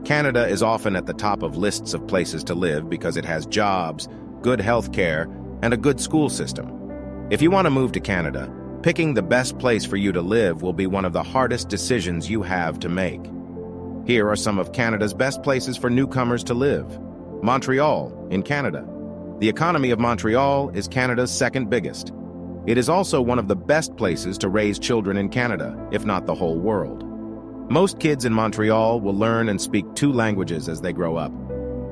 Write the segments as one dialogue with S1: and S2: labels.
S1: Canada is often at the top of lists of places to live because it has jobs, good health care, and a good school system. If you want to move to Canada, picking the best place for you to live will be one of the hardest decisions you have to make. Here are some of Canada's best places for newcomers to live. Montreal, in Canada. The economy of Montreal is Canada's second biggest. It is also one of the best places to raise children in Canada, if not the whole world. Most kids in Montreal will learn and speak 2 languages as they grow up.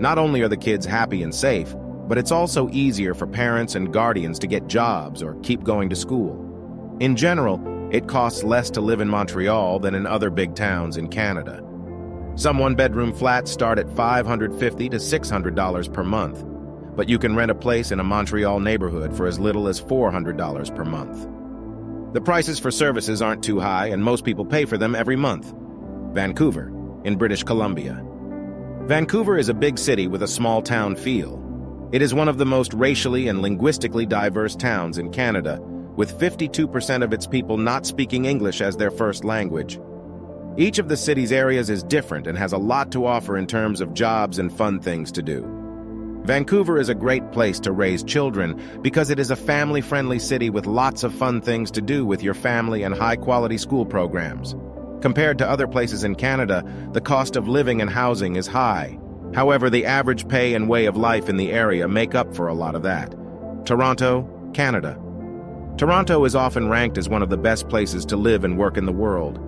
S1: Not only are the kids happy and safe, but it's also easier for parents and guardians to get jobs or keep going to school. In general, it costs less to live in Montreal than in other big towns in Canada. Some one-bedroom flats start at $550 to $600 per month, but you can rent a place in a Montreal neighborhood for as little as $400 per month. The prices for services aren't too high, and most people pay for them every month. Vancouver, in British Columbia. Vancouver is a big city with a small-town feel. It is one of the most racially and linguistically diverse towns in Canada, with 52% of its people not speaking English as their first language. Each of the city's areas is different and has a lot to offer in terms of jobs and fun things to do. Vancouver is a great place to raise children because it is a family-friendly city with lots of fun things to do with your family and high-quality school programs. Compared to other places in Canada, the cost of living and housing is high. However, the average pay and way of life in the area make up for a lot of that. Toronto, Canada. Toronto is often ranked as one of the best places to live and work in the world.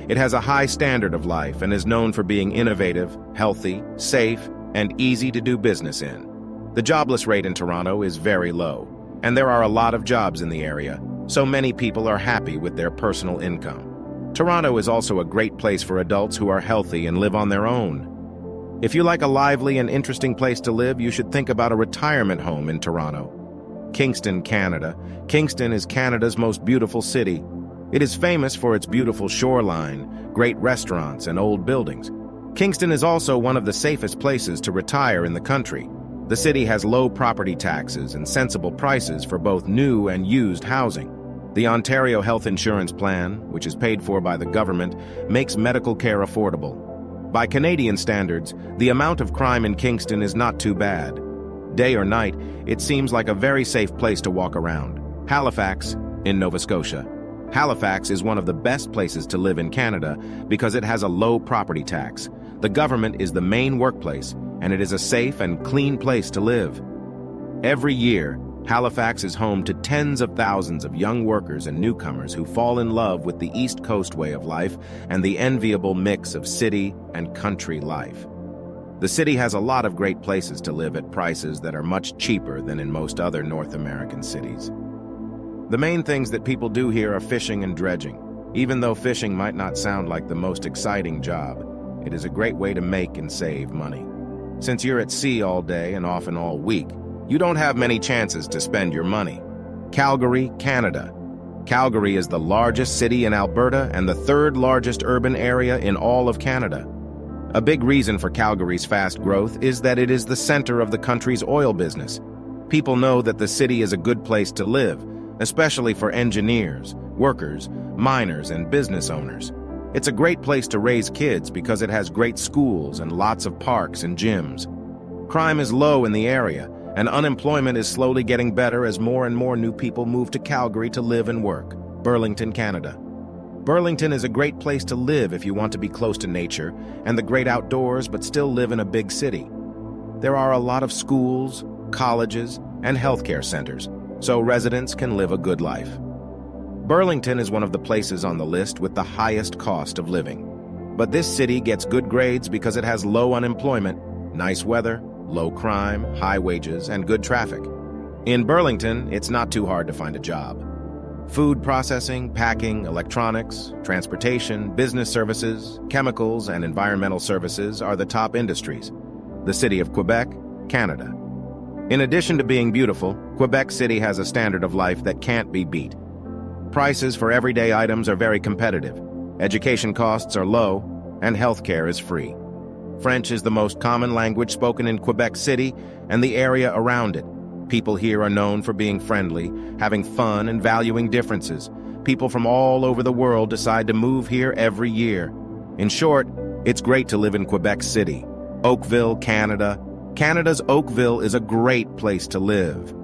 S1: It has a high standard of life and is known for being innovative, healthy, safe, and easy to do business in. The jobless rate in Toronto is very low, and there are a lot of jobs in the area, so many people are happy with their personal income. Toronto is also a great place for adults who are healthy and live on their own. If you like a lively and interesting place to live, you should think about a retirement home in Toronto. Kingston, Canada. Kingston is Canada's most beautiful city. It is famous for its beautiful shoreline, great restaurants, and old buildings. Kingston is also one of the safest places to retire in the country. The city has low property taxes and sensible prices for both new and used housing. The Ontario Health Insurance Plan, which is paid for by the government, makes medical care affordable. By Canadian standards, the amount of crime in Kingston is not too bad. Day or night, it seems like a very safe place to walk around. Halifax, in Nova Scotia. Halifax is one of the best places to live in Canada because it has a low property tax. The government is the main workplace, and it is a safe and clean place to live. Every year, Halifax is home to tens of thousands of young workers and newcomers who fall in love with the East Coast way of life and the enviable mix of city and country life. The city has a lot of great places to live at prices that are much cheaper than in most other North American cities. The main things that people do here are fishing and dredging. Even though fishing might not sound like the most exciting job, it is a great way to make and save money. Since you're at sea all day and often all week, you don't have many chances to spend your money. Calgary, Canada. Calgary is the largest city in Alberta and the 3rd largest urban area in all of Canada. A big reason for Calgary's fast growth is that it is the center of the country's oil business. People know that the city is a good place to live, especially for engineers, workers, miners, and business owners. It's a great place to raise kids because it has great schools and lots of parks and gyms. Crime is low in the area, and unemployment is slowly getting better as more and more new people move to Calgary to live and work. Burlington, Canada. Burlington is a great place to live if you want to be close to nature and the great outdoors but still live in a big city. There are a lot of schools, colleges, and healthcare centers, so residents can live a good life. Burlington is one of the places on the list with the highest cost of living. But this city gets good grades because it has low unemployment, nice weather, low crime, high wages, and good traffic. In Burlington, it's not too hard to find a job. Food processing, packing, electronics, transportation, business services, chemicals, and environmental services are the top industries. The city of Quebec, Canada. In addition to being beautiful, Quebec City has a standard of life that can't be beat. Prices for everyday items are very competitive, education costs are low, and healthcare is free. French is the most common language spoken in Quebec City and the area around it. People here are known for being friendly, having fun, and valuing differences. People from all over the world decide to move here every year. In short, It's great to live in Quebec City, Oakville, Canada. Canada's Oakville is a great place to live.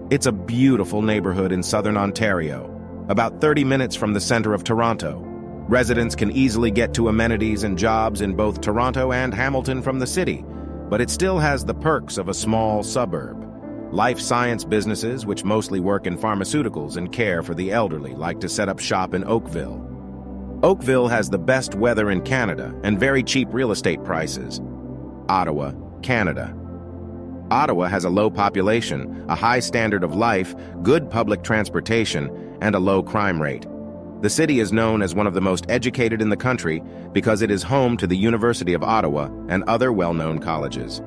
S1: It's a beautiful neighborhood in southern Ontario, about 30 minutes from the center of Toronto. Residents can easily get to amenities and jobs in both Toronto and Hamilton from the city, but it still has the perks of a small suburb. Life science businesses, which mostly work in pharmaceuticals and care for the elderly, like to set up shop in Oakville. Oakville has the best weather in Canada and very cheap real estate prices. Ottawa, Canada. Ottawa has a low population, a high standard of life, good public transportation, and a low crime rate. The city is known as one of the most educated in the country because it is home to the University of Ottawa and other well-known colleges.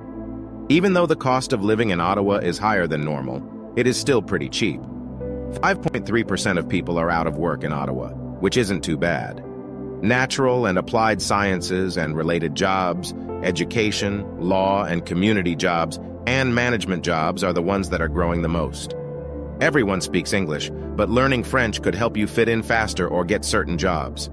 S1: Even though the cost of living in Ottawa is higher than normal, it is still pretty cheap. 5.3% of people are out of work in Ottawa, which isn't too bad. Natural and applied sciences and related jobs, education, law and community jobs, and management jobs are the ones that are growing the most. Everyone speaks English, but learning French could help you fit in faster or get certain jobs.